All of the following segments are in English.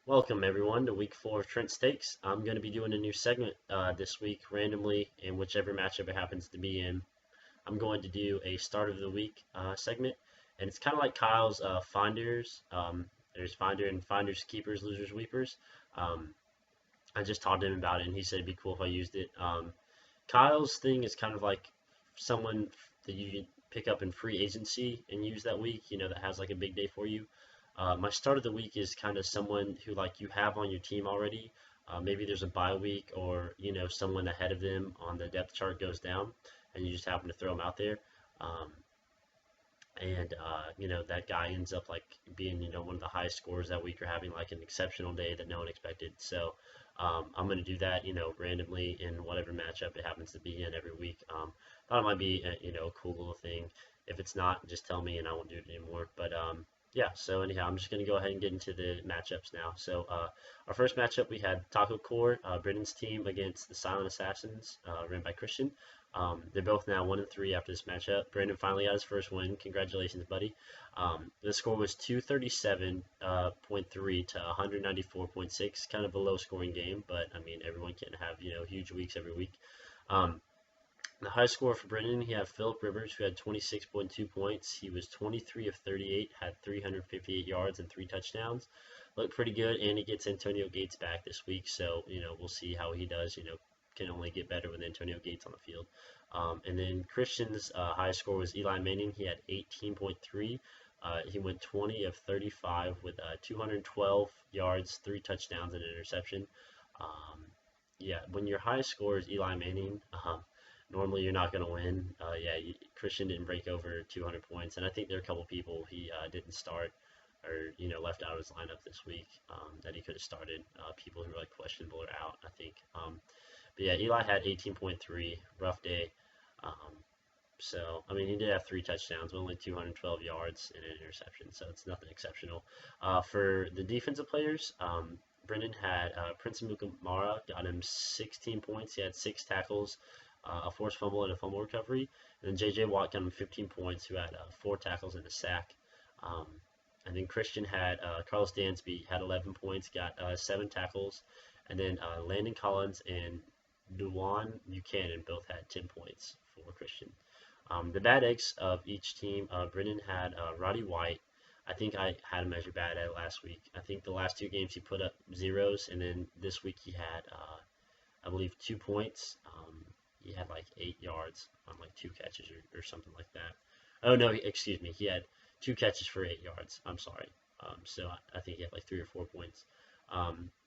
Welcome everyone to week 4 of Trent Stakes. I'm going to be doing a new segment this week randomly in whichever matchup it happens to be in. I'm going to do a start of the week segment, and it's kind of like Kyle's Finders. There's Finder and Finders, Keepers, Losers, Weepers. Um, I just talked to him about it, and he said it'd be cool if I used it. Kyle's thing is kind of like someone that you pick up in free agency and use that week, that has like a big day for you. My start of the week is kind of someone who like you have on your team already. Maybe there's a bye week or someone ahead of them on the depth chart goes down, and you just happen to throw them out there. Um, and that guy ends up like being one of the highest scorers that week or having like an exceptional day that no one expected. So I'm going to do that randomly in whatever matchup it happens to be in every week. Thought it might be a cool little thing. If it's not, just tell me and I won't do it anymore. But yeah, so anyhow, I'm just going to go ahead and get into the matchups now. So our first matchup, we had Taco Core, Britain's team against the Silent Assassins, ran by Christian. They're both now 1-3 after this matchup. Brandon finally got his first win. Congratulations, buddy. The score was 237.3 to 194.6, kind of a low scoring game, but I mean, everyone can have huge weeks every week. Um, the high score for Brendan, he had Philip Rivers, who had 26.2 points. He was 23 of 38, had 358 yards and 3 touchdowns. Looked pretty good, and he gets Antonio Gates back this week, so we'll see how he does. Can only get better with Antonio Gates on the field. And then Christian's high score was Eli Manning. He had 18.3. He went 20 of 35 with 212 yards, 3 touchdowns, and an interception. Um, yeah, when your highest score is Eli Manning, normally you're not going to win. Yeah, Christian didn't break over 200 points, and I think there are a couple people he didn't start or left out of his lineup this week that he could have started. People who were like questionable or out, I think. But yeah, Eli had 18.3, rough day. Um, so, I mean, he did have 3 touchdowns, but only 212 yards and an interception, so it's nothing exceptional. For the defensive players, Brendan had Prince Mukamara, got him 16 points. He had 6 tackles, a forced fumble, and a fumble recovery. And then J.J. Watt got him 15 points, who had 4 tackles and a sack. Um, and then Christian had Carlos Dansby had 11 points, got 7 tackles. And then Landon Collins and Duwan Buchanan both had 10 points for Christian. The bad eggs of each team, Brennan had Roddy White. I think I had him as your bad egg last week. I think the last 2 games he put up zeros, and then this week he had, I believe, 2 points. He had like 8 yards on like 2 catches or something like that. Oh no, excuse me. He had 2 catches for 8 yards. I'm sorry. So I think he had like 3 or 4 points.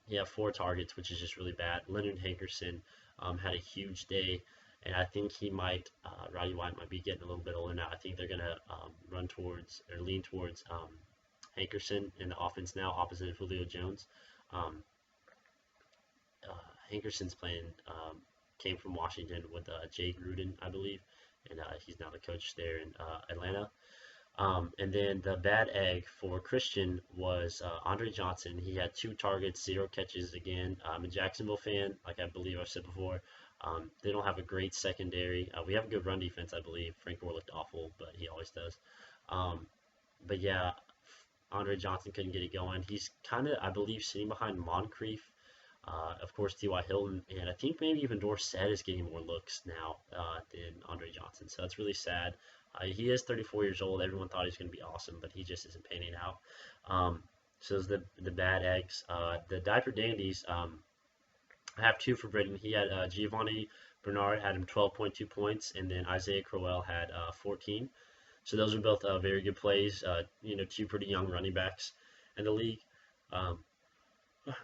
He had 4 targets, which is just really bad. Leonard Hankerson had a huge day, and I think he might, Roddy White might be getting a little bit older now. I think they're going to run towards or lean towards Hankerson in the offense now, opposite of Julio Jones. Um, Hankerson's playing, came from Washington with Jay Gruden, I believe, and he's now the coach there in Atlanta. And then the bad egg for Christian was Andre Johnson. He had 2 targets, 0 catches again. I'm a Jacksonville fan, like I believe I've said before. They don't have a great secondary. We have a good run defense, I believe. Frank Gore looked awful, but he always does. Um, but yeah, Andre Johnson couldn't get it going. He's kind of, I believe, sitting behind Moncrief. Of course, T.Y. Hilton, and I think maybe even Dorsett is getting more looks now than Andre Johnson. So that's really sad. He is 34 years old. Everyone thought he was going to be awesome, but he just isn't panning out. So those the bad eggs. The diaper dandies. I have 2 for Britain. He had Giovanni Bernard had him 12.2 points, and then Isaiah Crowell had 14. So those are both very good plays. 2 pretty young running backs in the league. Um,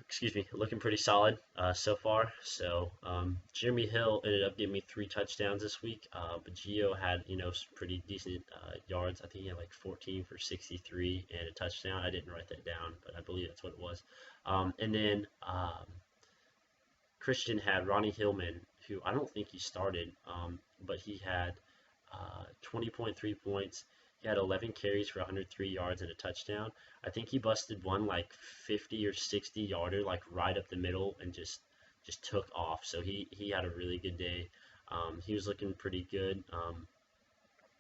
excuse me, looking pretty solid so far. So Jeremy Hill ended up giving me 3 touchdowns this week, but Gio had some pretty decent yards. I think he had like 14 for 63 and a touchdown. I didn't write that down, but I believe that's what it was. And then Christian had Ronnie Hillman, who I don't think he started, but he had 20.3 points. He had 11 carries for 103 yards and a touchdown. I think he busted one like 50 or 60 yarder, like right up the middle, and just took off. So he had a really good day. He was looking pretty good.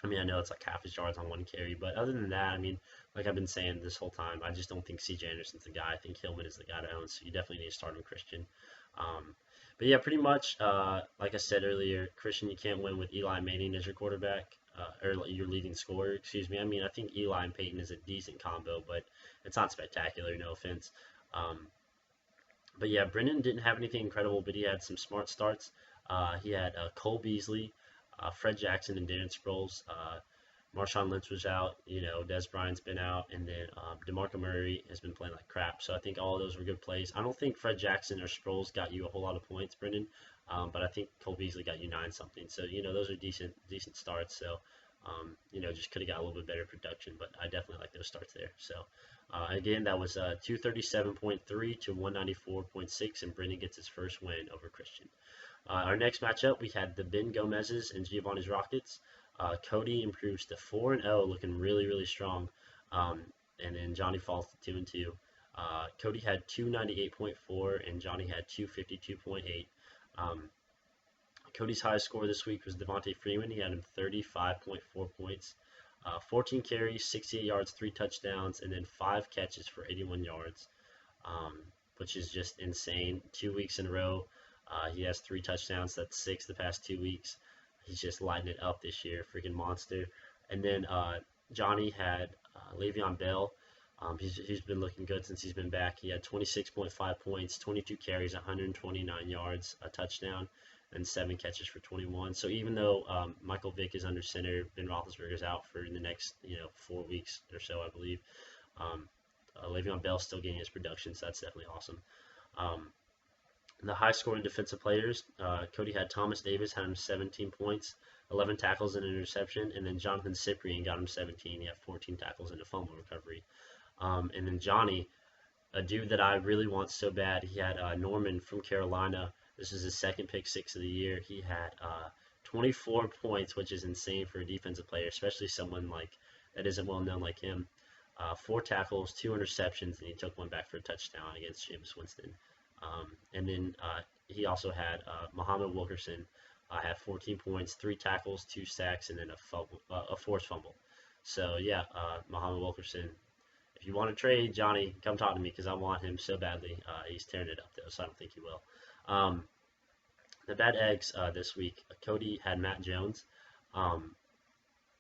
I mean, I know it's like half his yards on one carry, but other than that, I mean, like I've been saying this whole time, I just don't think C.J. Anderson's the guy. I think Hillman is the guy to own, so you definitely need to start him, Christian. Um, but yeah, pretty much, like I said earlier, Christian, you can't win with Eli Manning as your quarterback, or your leading scorer, excuse me. I mean, I think Eli and Peyton is a decent combo, but it's not spectacular, no offense. Um, but yeah, Brennan didn't have anything incredible, but he had some smart starts. He had Cole Beasley, Fred Jackson, and Darren Sproles. Marshawn Lynch was out. Des Bryant's been out, and then DeMarco Murray has been playing like crap. So I think all of those were good plays. I don't think Fred Jackson or Sproles got you a whole lot of points, Brendan, but I think Cole Beasley got you 9 something. So those are decent starts. So just could have got a little bit better production, but I definitely like those starts there. So again, that was 237.3 to 194.6, and Brendan gets his first win over Christian. Our next matchup, we had the Ben Gomez's and Giovanni's Rockets. Cody improves to 4-0, looking really, really strong. And then Johnny falls to 2-2. Cody had 298.4 and Johnny had 252.8. Um, Cody's highest score this week was Devontae Freeman. He had him 35.4 points, 14 carries, 68 yards, 3 touchdowns, and then 5 catches for 81 yards, which is just insane. 2 weeks in a row, he has 3 touchdowns. That's 6 the past 2 weeks. He's just lighting it up this year, freaking monster. And then Johnny had Le'Veon Bell. He's been looking good since he's been back. He had 26.5 points, 22 carries, 129 yards, a touchdown, and 7 catches for 21. So even though Michael Vick is under center, Ben Roethlisberger's out for the next 4 weeks or so, I believe. Le'Veon Bell's still getting his production, so that's definitely awesome. The high-scoring defensive players, Cody had Thomas Davis, had him 17 points, 11 tackles and an interception, and then Jonathan Cyprien got him 17. He had 14 tackles and a fumble recovery. And then Johnny, a dude that I really want so bad, he had Norman from Carolina. This is his second pick six of the year. He had 24 points, which is insane for a defensive player, especially someone like that isn't well known like him. 4 tackles, 2 interceptions, and he took one back for a touchdown against Jameis Winston. And then he also had Muhammad Wilkerson had 14 points, 3 tackles, 2 sacks, and then a forced fumble. So yeah, Muhammad Wilkerson. If you want to trade Johnny, come talk to me because I want him so badly. He's tearing it up though, so I don't think he will. The bad eggs this week. Cody had Matt Jones.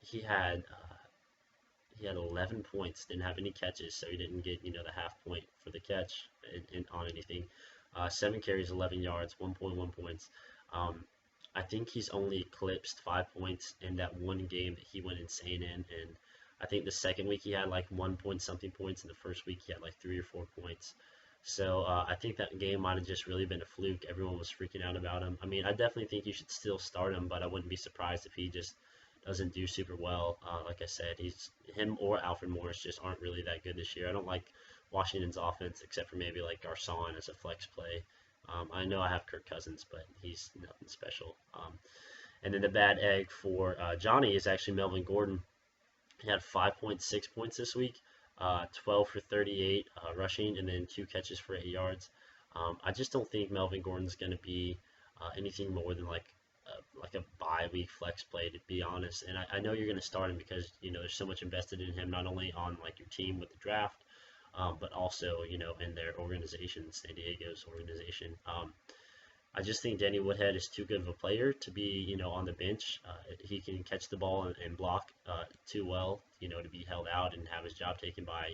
He had 11 points, didn't have any catches, so he didn't get the half point for the catch on anything. 7 carries, 11 yards, 1.1 points. I think he's only eclipsed 5 points in that one game that he went insane in, and I think the second week he had like 1 point something points, and the first week he had like 3 or 4 points. So I think that game might have just really been a fluke. Everyone was freaking out about him. I mean, I definitely think you should still start him, but I wouldn't be surprised if he just doesn't do super well. Like I said, him or Alfred Morris just aren't really that good this year. I don't like Washington's offense except for maybe like Garcon as a flex play. I know I have Kirk Cousins, but he's nothing special. And then the bad egg for Johnny is actually Melvin Gordon. He had 5.6 points this week, 12 for 38 rushing, and then 2 catches for 8 yards. I just don't think Melvin Gordon's going to be anything more than like a bye week flex play, to be honest. And I know you're going to start him because there's so much invested in him, not only on like your team with the draft, but also in their organization, San Diego's organization. I just think Danny Woodhead is too good of a player to be, on the bench. He can catch the ball and block too well, to be held out and have his job taken by,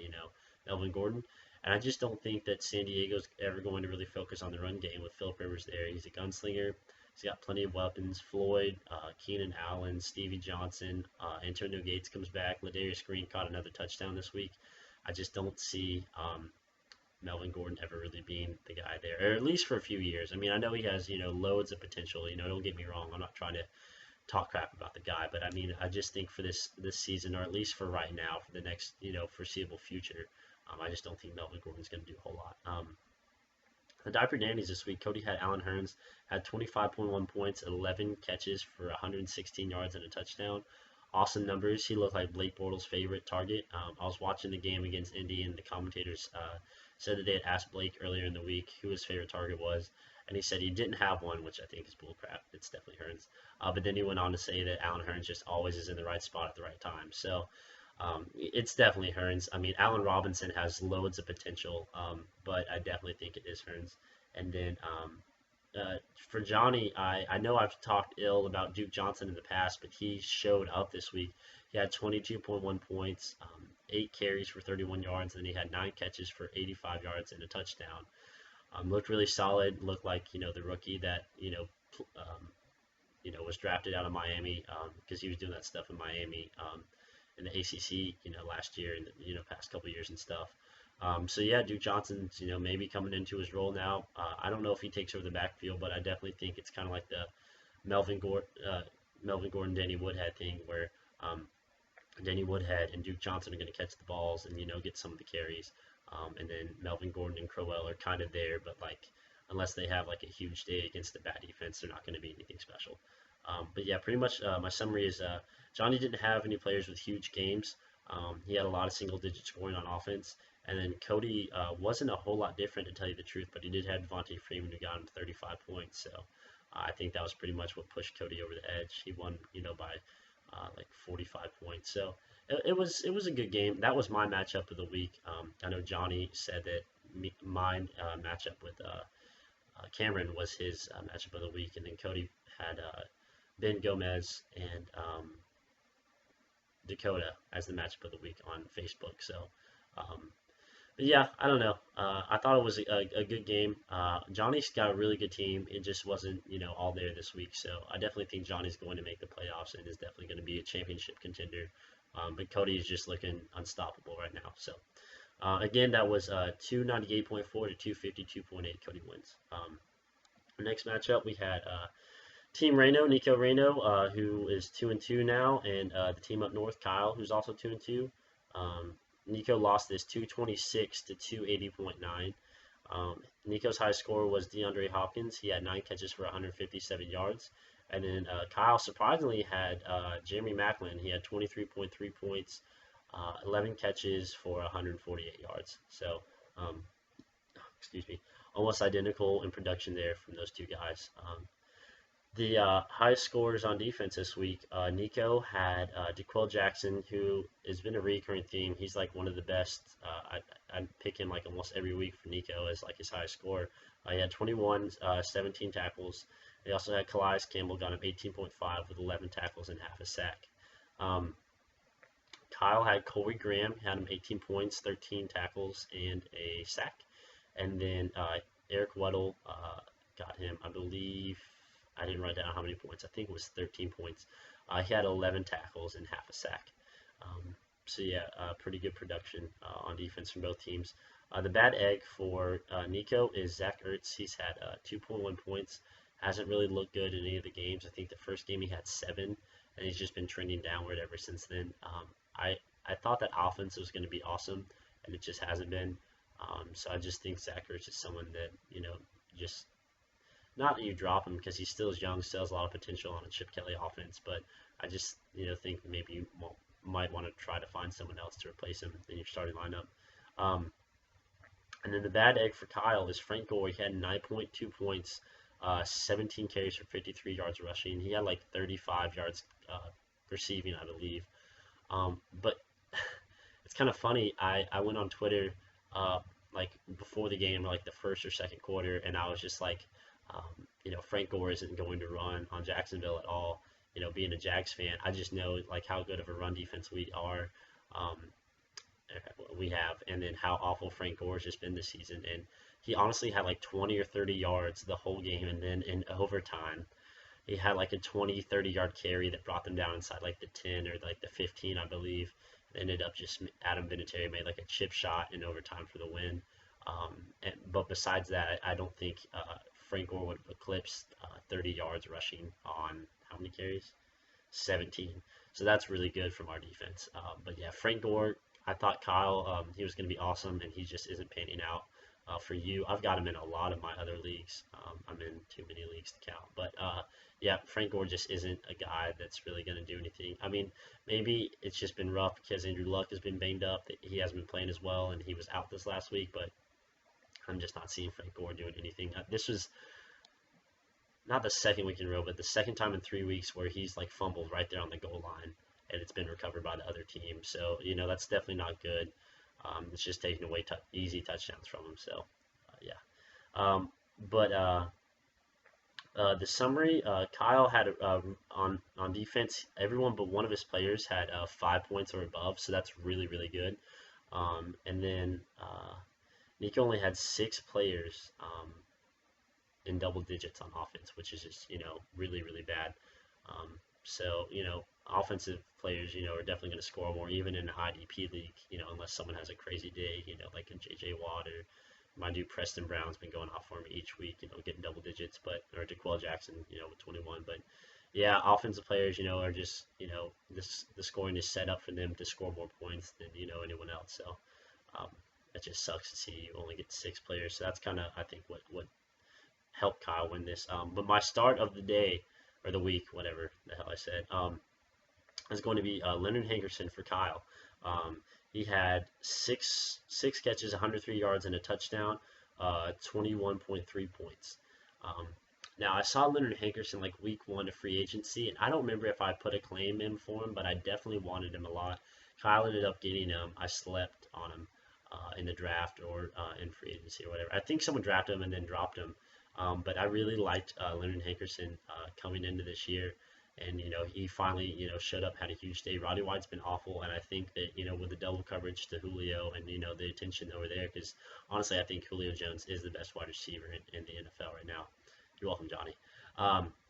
Melvin Gordon. And I just don't think that San Diego's ever going to really focus on the run game with Philip Rivers there. He's a gunslinger. He's got plenty of weapons. Floyd, Keenan Allen, Stevie Johnson, Antonio Gates comes back. Ladarius Green caught another touchdown this week. I just don't see Melvin Gordon ever really being the guy there, or at least for a few years. I mean, I know he has, loads of potential. Don't get me wrong. I'm not trying to talk crap about the guy, but I mean, I just think for this season, or at least for right now, for the next, foreseeable future, I just don't think Melvin Gordon's going to do a whole lot. The Diaper Dandies this week, Cody had Allen Hurns, had 25.1 points, 11 catches for 116 yards and a touchdown. Awesome numbers. He looked like Blake Bortles' favorite target. I was watching the game against Indy, and the commentators said that they had asked Blake earlier in the week who his favorite target was, and he said he didn't have one, which I think is bullcrap. It's definitely Hearns. But then he went on to say that Allen Hearns just always is in the right spot at the right time. So it's definitely Hearns. I mean, Allen Robinson has loads of potential, but I definitely think it is Hearns. And then for Johnny, I know I've talked ill about Duke Johnson in the past, but he showed up this week. He had 22.1 points, 8 carries for 31 yards, and then he had 9 catches for 85 yards and a touchdown. Looked really solid. Looked like the rookie that was drafted out of Miami because he was doing that stuff in Miami in the ACC last year and past couple years and stuff. So yeah, Duke Johnson's maybe coming into his role now. I don't know if he takes over the backfield, but I definitely think it's kind of like the Melvin Gordon, Danny Woodhead thing where Danny Woodhead and Duke Johnson are going to catch the balls and get some of the carries, and then Melvin Gordon and Crowell are kind of there, but like unless they have like a huge day against a bad defense, they're not going to be anything special. But yeah, pretty much my summary is Johnny didn't have any players with huge games. He had a lot of single-digit scoring on offense, and then Cody wasn't a whole lot different to tell you the truth, but he did have Devontae Freeman who got him 35 points. So I think that was pretty much what pushed Cody over the edge. He won, by like 45 points. So it was a good game. That was my matchup of the week. I know Johnny said that mine matchup with Cameron was his matchup of the week, and then Cody had Ben Gomez and Dakota as the matchup of the week on Facebook. So, but yeah, I don't know. I thought it was a good game. Johnny's got a really good team. It just wasn't, all there this week. So I definitely think Johnny's going to make the playoffs and is definitely going to be a championship contender. But Cody is just looking unstoppable right now. So again, that was 298.4 to 252.8. Cody wins. Next matchup, we had Team Reno, Nico Reno, who is 2-2 now, and the team up north, Kyle, who's also 2-2. Nico lost this 226 to 280.9. Nico's high score was DeAndre Hopkins. He had 9 catches for 157 yards. And then Kyle surprisingly had Jeremy Maclin. He had 23.3 points, 11 catches for 148 yards. So, excuse me, almost identical in production there from those two guys. The highest scorers on defense this week, Nico had DeQuell Jackson, who has been a recurring theme. He's like one of the best. I pick him like almost every week for Nico as like his highest score. He had 21, 17 tackles. They also had Calais Campbell, got him 18.5 with 11 tackles and half a sack. Kyle had Corey Graham, had him 18 points, 13 tackles, and a sack. And then Eric Weddle got him, I believe, I didn't write down how many points. I think it was 13 points. He had 11 tackles and half a sack. So yeah, pretty good production on defense from both teams. The bad egg for Nico is Zach Ertz. He's had 2.1 points. Hasn't really looked good in any of the games. I think the first game he had 7, and he's just been trending downward ever since then. I thought that offense was going to be awesome, and it just hasn't been. So I just think Zach Ertz is someone that, just not that you drop him because he still is young, still has a lot of potential on a Chip Kelly offense, but I just think maybe you might want to try to find someone else to replace him in your starting lineup. And then the bad egg for Kyle is Frank Gore. He had 9.2 points, 17 carries for 53 yards rushing. He had like 35 yards receiving, I believe. But it's kind of funny. I went on Twitter like before the game, like the first or second quarter, and I was just like, Frank Gore isn't going to run on Jacksonville at all. Being a Jags fan, I just know like how good of a run defense we have, and then how awful Frank Gore's just been this season. And he honestly had like 20 or 30 yards the whole game, and then in overtime, he had like a 20, 30-yard carry that brought them down inside like the 10 or like the 15, I believe. It ended up just Adam Vinatieri made like a chip shot in overtime for the win. But besides that, I don't think Frank Gore would have eclipsed 30 yards rushing on how many carries? 17. So that's really good from our defense. But yeah, Frank Gore, I thought Kyle, he was going to be awesome, and he just isn't panning out for you. I've got him in a lot of my other leagues. I'm in too many leagues to count. But yeah, Frank Gore just isn't a guy that's really going to do anything. I mean, maybe it's just been rough because Andrew Luck has been banged up. He hasn't been playing as well, and he was out this last week. But I'm just not seeing Frank Gore doing anything. This was not the second week in a row, but the second time in 3 weeks where he's like fumbled right there on the goal line, and it's been recovered by the other team. So that's definitely not good. It's just taking away easy touchdowns from him. So yeah. Um, but the summary, Kyle had on defense, everyone but one of his players had 5 points or above, so that's really really good. And then Nico only had 6 players in double digits on offense, which is just really really bad. Um, so offensive players are definitely going to score more, even in an IDP league. Unless someone has a crazy day, like a JJ Watt or my dude Preston Brown's been going off for me each week, getting double digits, or DeQuell Jackson, with 21. But yeah, offensive players, are just the scoring is set up for them to score more points than anyone else. So um, it just sucks to see you only get 6 players. So that's kind of I think what helped Kyle win this. But my start of the day or the week, whatever the hell I said, is going to be Leonard Hankerson for Kyle. Um, he had six catches, 103 yards, and a touchdown, 21.3 points. Um, now, I saw Leonard Hankerson like week 1 of free agency, and I don't remember if I put a claim in for him, but I definitely wanted him a lot. Kyle ended up getting him. I slept on him in the draft or in free agency or whatever. I think someone drafted him and then dropped him. But I really liked Leonard Hankerson coming into this year. And he finally showed up, had a huge day. Roddy White's been awful, and I think that with the double coverage to Julio and the attention over there, because honestly I think Julio Jones is the best wide receiver in the NFL right now. You're welcome, Johnny.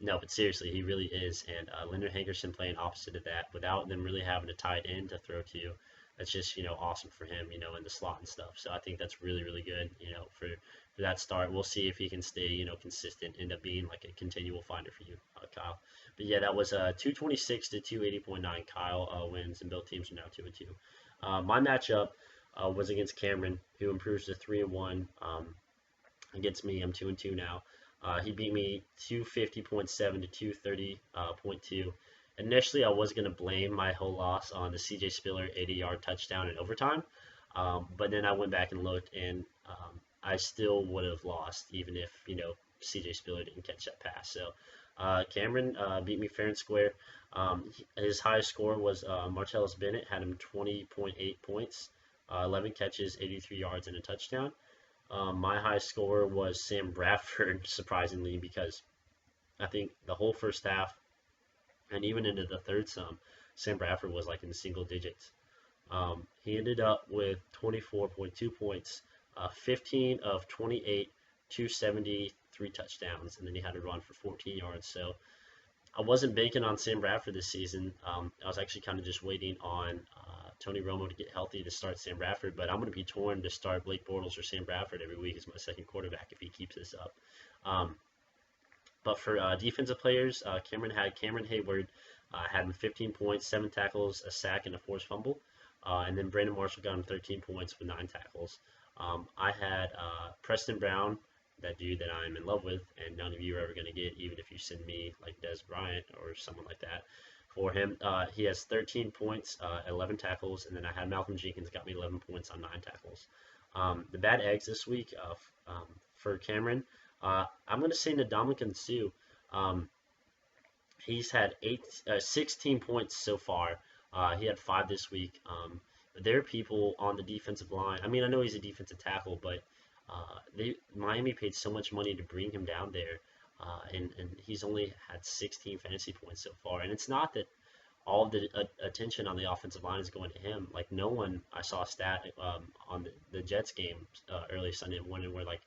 No, but seriously, he really is. And Leonard Hankerson playing opposite of that, without them really having a tight end to throw to, that's just awesome for him, in the slot and stuff. So I think that's really really good, for that start. We'll see if he can stay consistent, end up being like a continual finder for you, Kyle. But yeah, that was 226 to 280.9. Kyle wins, and both teams are now 2-2. My matchup was against Cameron, who improves to 3-1. Against me, I'm 2-2 now. He beat me 250.7 to 230.2. Initially, I was going to blame my whole loss on the CJ Spiller 80-yard touchdown in overtime, but then I went back and looked, and I still would have lost, even if CJ Spiller didn't catch that pass. So Cameron beat me fair and square. His highest score was Martellus Bennett, had him 20.8 points, 11 catches, 83 yards, and a touchdown. My highest score was Sam Bradford, surprisingly, because I think the whole first half and even into the third some, Sam Bradford was like in the single digits. He ended up with 24.2 points, 15 of 28, 270, 3 touchdowns, and then he had to run for 14 yards. So I wasn't banking on Sam Bradford this season. I was actually kind of just waiting on Tony Romo to get healthy to start Sam Bradford, but I'm going to be torn to start Blake Bortles or Sam Bradford every week as my second quarterback if he keeps this up. But for defensive players, Cameron Hayward had him 15 points, 7 tackles, a sack, and a forced fumble. And then Brandon Marshall got him 13 points with 9 tackles. I had Preston Brown, that dude that I'm in love with, and none of you are ever going to get, even if you send me like Des Bryant or someone like that for him. He has 13 points, 11 tackles, and then I had Malcolm Jenkins got me 11 points on 9 tackles. The bad eggs this week for Cameron, I'm going to say Ndamukong Suh. He's had 16 points so far. He had 5 this week. But there are people on the defensive line. I mean, I know he's a defensive tackle, but Miami paid so much money to bring him down there, and he's only had 16 fantasy points so far. And it's not that all of the attention on the offensive line is going to him. Like, no one, I saw a stat on the Jets game early Sunday morning where, like,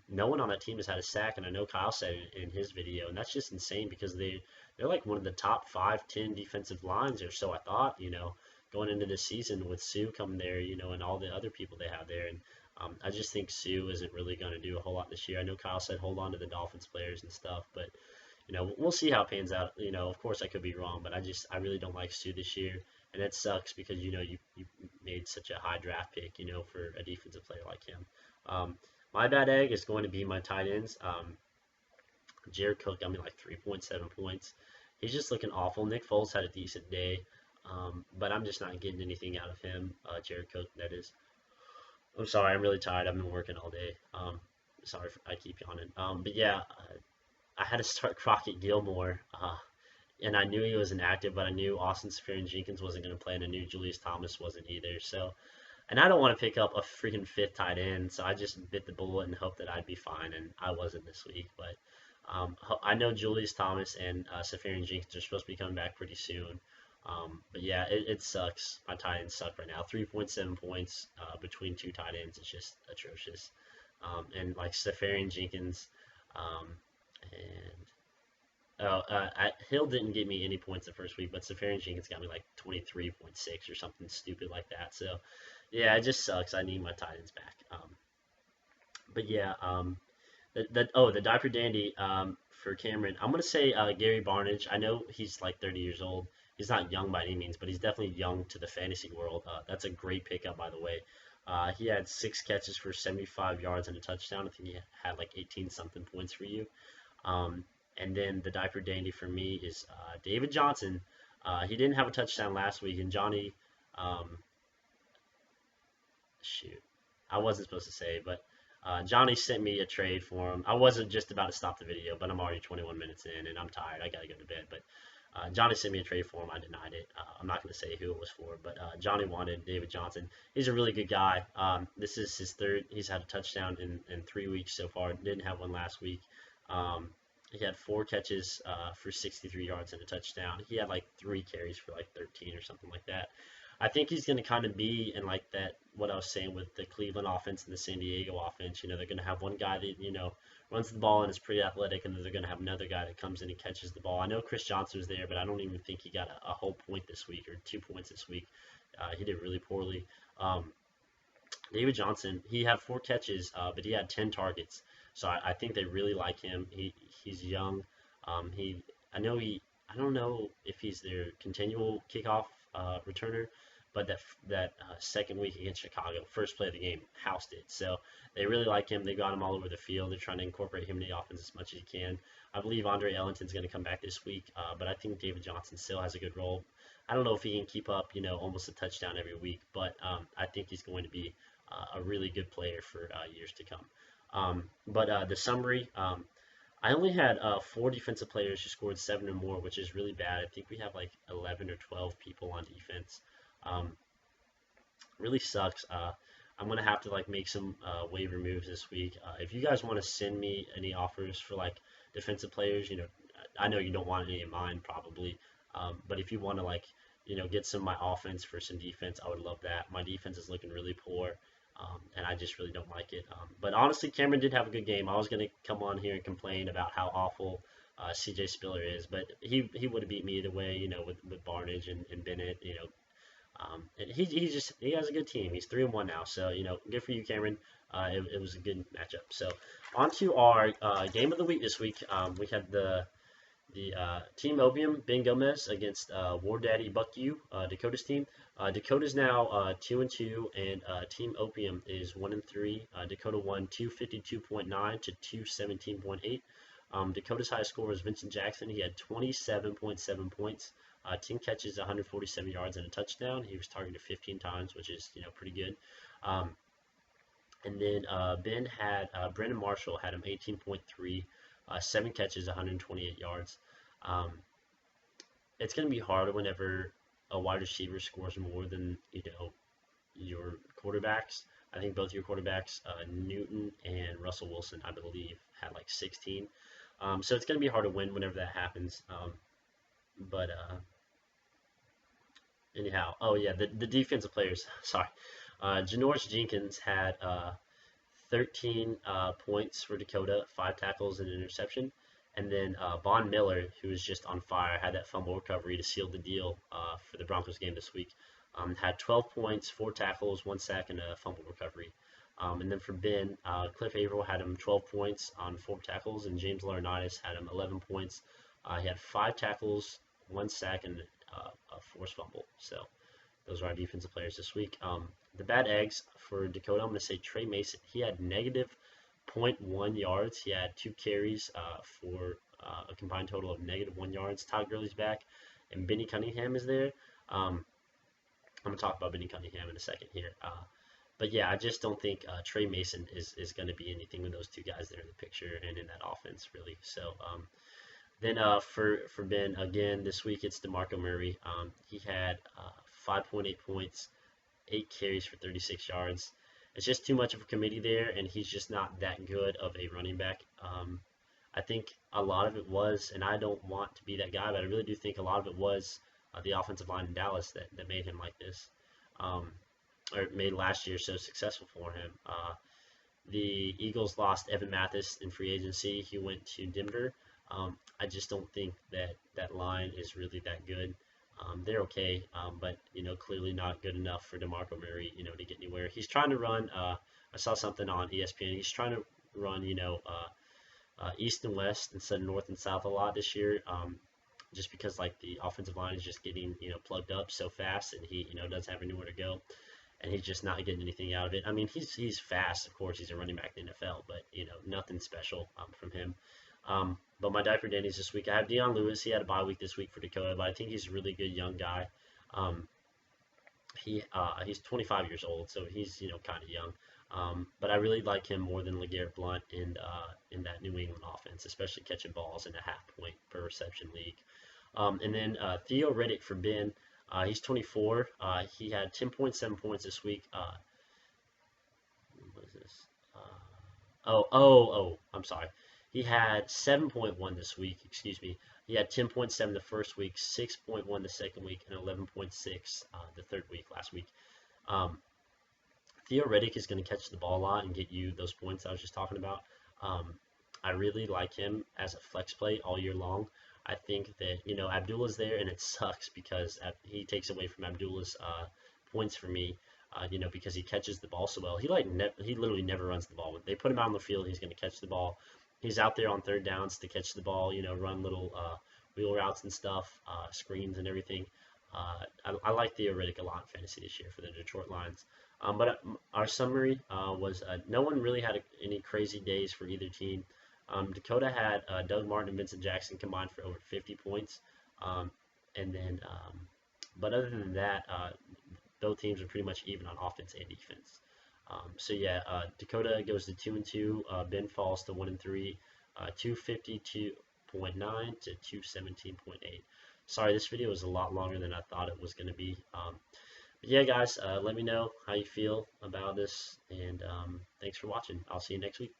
no one on that team has had a sack, and I know Kyle said it in his video, and that's just insane because they're like one of the top 5-10 defensive lines, or so I thought, going into this season with Suh coming there, and all the other people they have there. And I just think Suh isn't really going to do a whole lot this year. I know Kyle said hold on to the Dolphins players and stuff, but we'll see how it pans out. Of course I could be wrong, but I really don't like Suh this year, and it sucks because you made such a high draft pick, for a defensive player like him. My bad egg is going to be my tight ends. Jared Cook got me like 3.7 points. He's just looking awful. Nick Foles had a decent day, but I'm just not getting anything out of him. Jared Cook, that is. I'm sorry, I'm really tired. I've been working all day. Sorry if I keep yawning. But yeah, I had to start Crockett Gilmore, and I knew he was inactive, but I knew Austin Seferian-Jenkins wasn't going to play, and I knew Julius Thomas wasn't either. So, and I don't want to pick up a freaking fifth tight end, so I just bit the bullet and hoped that I'd be fine, and I wasn't this week. But I know Julius Thomas and Seferian-Jenkins are supposed to be coming back pretty soon. But yeah, it sucks. My tight ends suck right now. 3.7 points between two tight ends is just atrocious. And like Seferian-Jenkins, um, and Hill didn't give me any points the first week, but Seferian-Jenkins got me like 23.6 or something stupid like that. So yeah, it just sucks. I need my tight ends back. But yeah, the diaper dandy for Cameron. I'm gonna say Gary Barnage. I know he's like 30 years old. He's not young by any means, but he's definitely young to the fantasy world. That's a great pickup, by the way. He had 6 catches for 75 yards and a touchdown. I think he had like 18 something points for you. Um, and then the diaper dandy for me is David Johnson. He didn't have a touchdown last week, and Johnny, um, shoot, I wasn't supposed to say, but Johnny sent me a trade for him. I wasn't just about to stop the video, but I'm already 21 minutes in, and I'm tired. I gotta go to bed. But Johnny sent me a trade for him. I denied it. I'm not going to say who it was for, but Johnny wanted David Johnson. He's a really good guy. This is his third. He's had a touchdown in 3 weeks so far. Didn't have one last week. Um, he had 4 catches for 63 yards and a touchdown. He had like 3 carries for like 13 or something like that. I think he's going to kind of be in like that, what I was saying with the Cleveland offense and the San Diego offense. They're going to have one guy that, runs the ball and is pretty athletic, and then they're going to have another guy that comes in and catches the ball. I know Chris Johnson was there, but I don't even think he got a whole point this week or 2 points this week. He did really poorly. Um, David Johnson, he had 4 catches, but he had 10 targets. So I think they really like him. He's young. He I don't know if he's their continual kickoff returner, but that second week against Chicago, first play of the game, housed it. So they really like him. They got him all over the field. They're trying to incorporate him in the offense as much as he can. I believe Andre Ellington's going to come back this week, but I think David Johnson still has a good role. I don't know if he can keep up, almost a touchdown every week, but I think he's going to be a really good player for years to come. But the summary, I only had 4 defensive players who scored 7 or more, which is really bad. I think we have like 11 or 12 people on defense. Um, really sucks. I'm gonna have to like make some waiver moves this week. If you guys want to send me any offers for like defensive players, I know you don't want any of mine probably, but if you want to like get some of my offense for some defense, I would love that. My defense is looking really poor. And I just really don't like it. But honestly, Cameron did have a good game. I was going to come on here and complain about how awful CJ Spiller is, but he would have beat me either way, with Barnage and Bennett, and he has a good team. He's 3-1 now, so good for you, Cameron. It was a good matchup. So on to our game of the week this week. We had the Team Opium, Ben Gomez against War Daddy Buck U, Dakota's team. Dakota's now 2-2, and Team Opium is 1-3. Dakota won 252.9 to 217.8. Dakota's high score was Vincent Jackson. He had 27.7 points, 10 catches, 147 yards, and a touchdown. He was targeted 15 times, which is pretty good. And then Ben had Brandon Marshall had him 18.3, 7 catches, 128 yards. Um, it's going to be hard whenever a wide receiver scores more than your quarterbacks. I think both your quarterbacks, Newton and Russell Wilson, I believe, had like 16. So it's going to be hard to win whenever that happens. But anyhow, oh yeah, the defensive players. Sorry, Janoris Jenkins had 13 points for Dakota, 5 tackles and an interception. And then Von Miller, who was just on fire, had that fumble recovery to seal the deal for the Broncos game this week. Had 12 points, 4 tackles, 1 sack, and a fumble recovery. And then for Ben, Cliff Averill had him 12 points on 4 tackles, and James Laurinaitis had him 11 points. He had 5 tackles, 1 sack, and a forced fumble. So those are our defensive players this week. The bad eggs for Dakota, I'm going to say Trey Mason. He had negative zero point 0.1 yards. He had 2 carries for a combined total of negative 1 yards. Todd Gurley's back, and Benny Cunningham is there. I'm going to talk about Benny Cunningham in a second here. But yeah, I just don't think Trey Mason is going to be anything with those two guys there in the picture and in that offense, really. So then for Ben, again, this week it's DeMarco Murray. He had 5.8 points, 8 carries for 36 yards. It's just too much of a committee there, and he's just not that good of a running back. I think a lot of it was, and I don't want to be that guy, but I really do think a lot of it was the offensive line in Dallas that made him like this, um, or made last year so successful for him. The Eagles lost Evan Mathis in free agency. He went to Denver. I just don't think that that line is really that good. They're okay, but clearly not good enough for DeMarco Murray, to get anywhere. He's trying to run. I saw something on ESPN. He's trying to run, east and west instead of north and south a lot this year. Just because like the offensive line is just getting plugged up so fast, and he doesn't have anywhere to go, and he's just not getting anything out of it. I mean, he's fast, of course. He's a running back in the NFL, but nothing special from him. But my diaper Danny's this week. I have Dion Lewis. He had a bye week this week for Dakota, but I think he's a really good young guy. Um, he's 25 years old, so he's kind of young. But I really like him more than LeGarrette Blount in that New England offense, especially catching balls in a half point per reception league. And then Theo Riddick for Ben. He's 24. He had 10.7 points this week. What is this? I'm sorry. He had 7.1 this week. Excuse me. He had 10.7 the first week, 6.1 the second week, and 11.6 the third week last week. Um, Theo Riddick is going to catch the ball a lot and get you those points I was just talking about. Um, I really like him as a flex play all year long. I think that Abdullah's there, and it sucks because he takes away from Abdullah's points for me. Because he catches the ball so well. He literally never runs the ball. When they put him out on the field, he's going to catch the ball. He's out there on third downs to catch the ball. Run little wheel routes and stuff, screens and everything. I like Theo Riddick a lot in fantasy this year for the Detroit Lions. But our summary was no one really had any crazy days for either team. Dakota had Doug Martin and Vincent Jackson combined for over 50 points. Um, and then, but other than that, both teams are pretty much even on offense and defense. So yeah, Dakota goes to 2-2. Ben falls to 1-3. 252.9 to 217.8. Sorry, this video was a lot longer than I thought it was going to be. But yeah, guys, let me know how you feel about this, and thanks for watching. I'll see you next week.